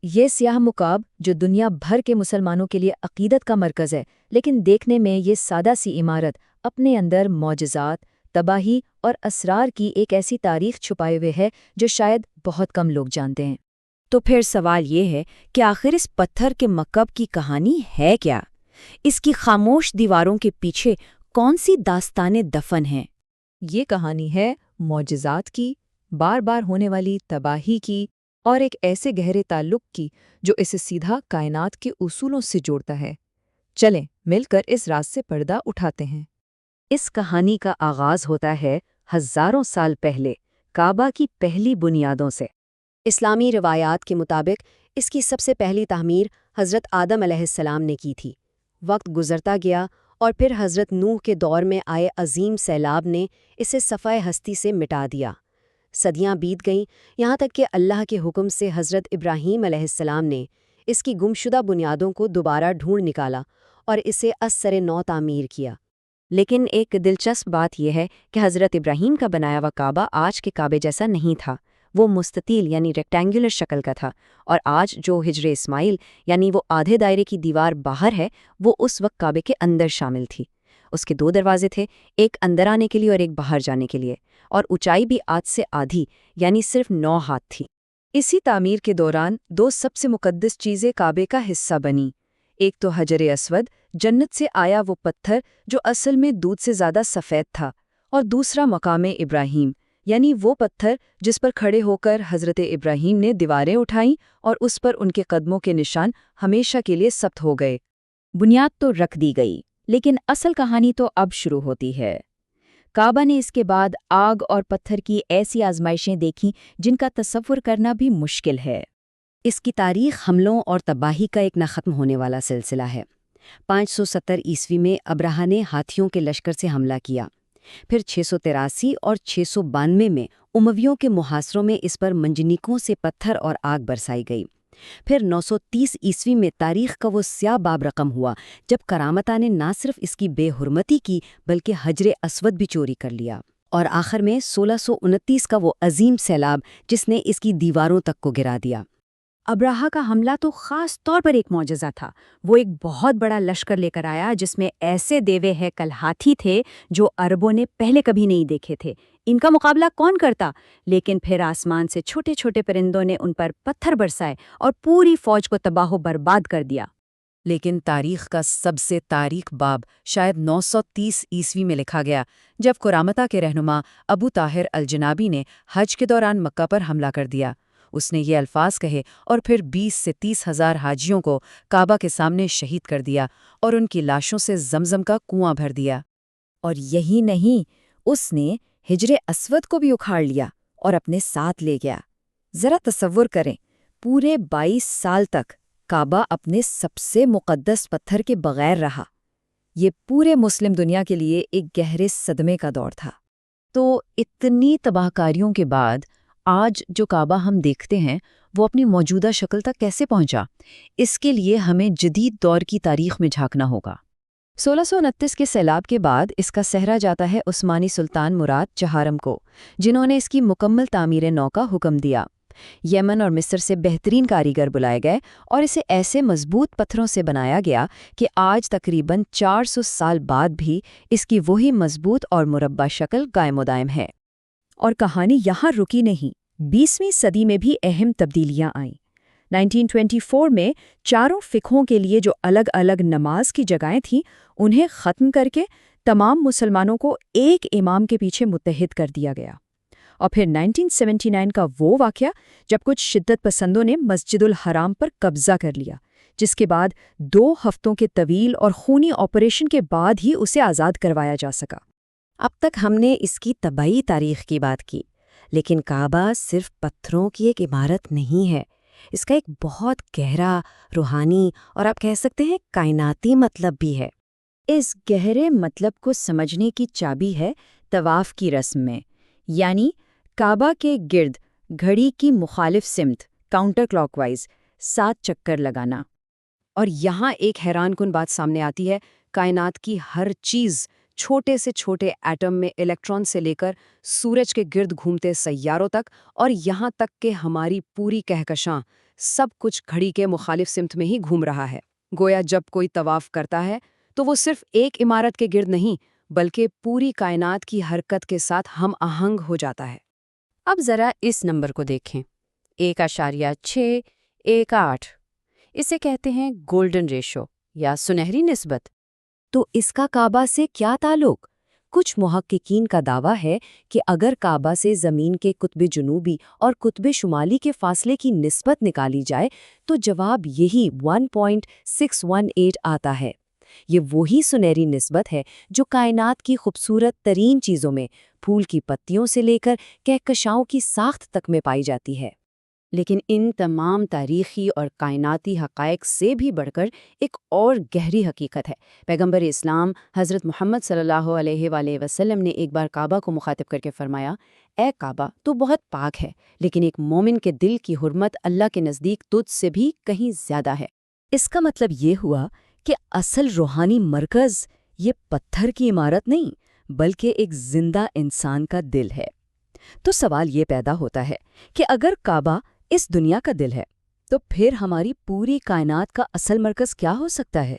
یہ سیاہ مکعب جو دنیا بھر کے مسلمانوں کے لیے عقیدت کا مرکز ہے، لیکن دیکھنے میں یہ سادہ سی عمارت اپنے اندر معجزات، تباہی اور اسرار کی ایک ایسی تاریخ چھپائے ہوئے ہے جو شاید بہت کم لوگ جانتے ہیں۔ تو پھر سوال یہ ہے کہ آخر اس پتھر کے مکعب کی کہانی ہے کیا؟ اس کی خاموش دیواروں کے پیچھے کون سی داستانیں دفن ہیں؟ یہ کہانی ہے معجزات کی، بار بار ہونے والی تباہی کی، اور ایک ایسے گہرے تعلق کی جو اسے سیدھا کائنات کے اصولوں سے جوڑتا ہے۔ چلیں مل کر اس راز سے پردہ اٹھاتے ہیں۔ اس کہانی کا آغاز ہوتا ہے ہزاروں سال پہلے کعبہ کی پہلی بنیادوں سے۔ اسلامی روایات کے مطابق اس کی سب سے پہلی تعمیر حضرت آدم علیہ السلام نے کی تھی۔ وقت گزرتا گیا اور پھر حضرت نوح کے دور میں آئے عظیم سیلاب نے اسے صفحۂ ہستی سے مٹا دیا۔ صدیاں بیت گئیں، یہاں تک کہ اللہ کے حکم سے حضرت ابراہیم علیہ السلام نے اس کی گمشدہ بنیادوں کو دوبارہ ڈھونڈ نکالا اور اسے از سر نو تعمیر کیا۔ لیکن ایک دلچسپ بات یہ ہے کہ حضرت ابراہیم کا بنایا ہوا کعبہ آج کے کعبے جیسا نہیں تھا۔ وہ مستطیل یعنی ریکٹینگولر شکل کا تھا، اور آج جو ہجر اسماعیل یعنی وہ آدھے دائرے کی دیوار باہر ہے، وہ اس وقت کعبے کے اندر شامل تھی۔ اس کے 2 دروازے تھے، ایک اندر آنے کے لیے اور ایک باہر جانے کے لیے، اور اونچائی بھی آج سے آدھی یعنی صرف 9 ہاتھ تھی۔ اسی تعمیر کے دوران 2 سب سے مقدس چیزیں کعبے کا حصہ بنیں۔ ایک تو حجر اسود، جنت سے آیا وہ پتھر جو اصل میں دودھ سے زیادہ سفید تھا، اور دوسرا مقام ابراہیم، یعنی وہ پتھر جس پر کھڑے ہو کر حضرت ابراہیم نے دیواریں اٹھائیں اور اس پر ان کے قدموں کے نشان ہمیشہ کے لیے ثبت ہو گئے۔ بنیاد تو رکھ دی گئی، لیکن اصل کہانی تو اب شروع ہوتی ہے۔ کعبہ نے اس کے بعد آگ اور پتھر کی ایسی آزمائشیں دیکھیں جن کا تصور کرنا بھی مشکل ہے۔ اس کی تاریخ حملوں اور تباہی کا ایک نہ ختم ہونے والا سلسلہ ہے۔ 570 عیسوی میں ابرہہ نے ہاتھیوں کے لشکر سے حملہ کیا۔ پھر 683 اور 692 میں امویوں کے محاصروں میں اس پر منجنیکوں سے پتھر اور آگ برسائی گئی۔ پھر 930 عیسوی میں تاریخ کا وہ سیاہ باب رقم ہوا جب کرامتہ نے نہ صرف اس کی بے حرمتی کی بلکہ حجر اسود بھی چوری کر لیا، اور آخر میں 1629 کا وہ عظیم سیلاب جس نے اس کی دیواروں تک کو گرا دیا۔ ابرہہ کا حملہ تو خاص طور پر ایک معجزہ تھا۔ وہ ایک بہت بڑا لشکر لے کر آیا جس میں ایسے دیوے ہیکل ہاتھی تھے جو عربوں نے پہلے کبھی نہیں دیکھے تھے۔ ان کا مقابلہ کون کرتا؟ لیکن پھر آسمان سے چھوٹے چھوٹے پرندوں نے ان پر پتھر برسائے اور پوری فوج کو تباہ و برباد کر دیا۔ لیکن تاریخ کا سب سے تاریک باب شاید 930 عیسوی میں لکھا گیا، جب کرامتہ کے رہنما ابو طاہر الجنابی نے حج کے دوران مکہ پر حملہ کر دیا۔ اس نے یہ الفاظ کہے اور پھر 20 سے 30 ہزار حاجیوں کو کعبہ کے سامنے شہید کر دیا اور ان کی لاشوں سے زمزم کا کنواں بھر دیا۔ اور یہی نہیں، اس نے حجر اسود کو بھی اکھاڑ لیا اور اپنے ساتھ لے گیا۔ ذرا تصور کریں، پورے 22 سال تک کعبہ اپنے سب سے مقدس پتھر کے بغیر رہا۔ یہ پورے مسلم دنیا کے لیے ایک گہرے صدمے کا دور تھا۔ تو اتنی تباہ کاریوں کے بعد آج جو کعبہ ہم دیکھتے ہیں وہ اپنی موجودہ شکل تک کیسے پہنچا؟ اس کے لیے ہمیں جدید دور کی تاریخ میں جھانکنا ہوگا۔ 1629 کے سیلاب کے بعد اس کا سہرا جاتا ہے عثمانی سلطان مراد چہارم کو، جنہوں نے اس کی مکمل تعمیر نو کا حکم دیا۔ یمن اور مصر سے بہترین کاریگر بلائے گئے اور اسے ایسے مضبوط پتھروں سے بنایا گیا کہ آج تقریباً 400 سال بعد بھی اس کی وہی مضبوط اور مربع شکل قائم و دائم ہے۔ اور کہانی یہاں رکی نہیں، 20ویں صدی میں بھی اہم تبدیلیاں آئیں۔ 1924 میں چاروں فقہوں کے لیے جو الگ الگ نماز کی جگہیں تھیں انہیں ختم کر کے تمام مسلمانوں کو ایک امام کے پیچھے متحد کر دیا گیا۔ اور پھر 1979 کا وہ واقعہ جب کچھ شدت پسندوں نے مسجد الحرام پر قبضہ کر لیا، جس کے بعد 2 ہفتوں کے طویل اور خونی آپریشن کے بعد ہی اسے آزاد کروایا جا سکا۔ اب تک ہم نے اس کی طبعی تاریخ کی بات کی، لیکن کعبہ صرف پتھروں کی ایک عمارت نہیں ہے۔ اس کا ایک بہت گہرا روحانی اور آپ کہہ سکتے ہیں کائناتی مطلب بھی ہے۔ اس گہرے مطلب کو سمجھنے کی چابی ہے طواف کی رسم میں، یعنی کعبہ کے گرد گھڑی کی مخالف سمت کاؤنٹر کلاک وائز 7 چکر لگانا۔ اور یہاں ایک حیران کن بات سامنے آتی ہے، کائنات کی ہر چیز، چھوٹے سے چھوٹے ایٹم میں الیکٹران سے لے کر سورج کے گرد گھومتے سیاروں تک، اور یہاں تک کہ ہماری پوری کہکشاں سب کچھ گھڑی کے مخالف سمت میں ہی گھوم رہا ہے۔ گویا جب کوئی طواف کرتا ہے تو وہ صرف ایک عمارت کے گرد نہیں بلکہ پوری کائنات کی حرکت کے ساتھ ہم آہنگ ہو جاتا ہے۔ اب ذرا اس نمبر کو دیکھیں، 1.618۔ اسے کہتے ہیں گولڈن ریشو یا سنہری نسبت۔ تو اس کا کعبہ سے کیا تعلق؟ کچھ محققین کا دعویٰ ہے کہ اگر کعبہ سے زمین کے قطب جنوبی اور قطب شمالی کے فاصلے کی نسبت نکالی جائے تو جواب یہی 1.618 آتا ہے۔ یہ وہی سنہری نسبت ہے جو کائنات کی خوبصورت ترین چیزوں میں پھول کی پتیوں سے لے کر کہکشاؤں کی ساخت تک میں پائی جاتی ہے۔ لیکن ان تمام تاریخی اور کائناتی حقائق سے بھی بڑھ کر ایک اور گہری حقیقت ہے۔ پیغمبر اسلام حضرت محمد صلی اللہ علیہ وآلہ وسلم نے ایک بار کعبہ کو مخاطب کر کے فرمایا، اے کعبہ تو بہت پاک ہے، لیکن ایک مومن کے دل کی حرمت اللہ کے نزدیک تجھ سے بھی کہیں زیادہ ہے۔ اس کا مطلب یہ ہوا کہ اصل روحانی مرکز یہ پتھر کی عمارت نہیں بلکہ ایک زندہ انسان کا دل ہے۔ تو سوال یہ پیدا ہوتا ہے کہ اگر کعبہ اس دنیا کا دل ہے تو پھر ہماری پوری کائنات کا اصل مرکز کیا ہو سکتا ہے؟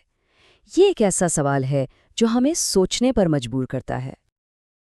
یہ ایک ایسا سوال ہے جو ہمیں سوچنے پر مجبور کرتا ہے۔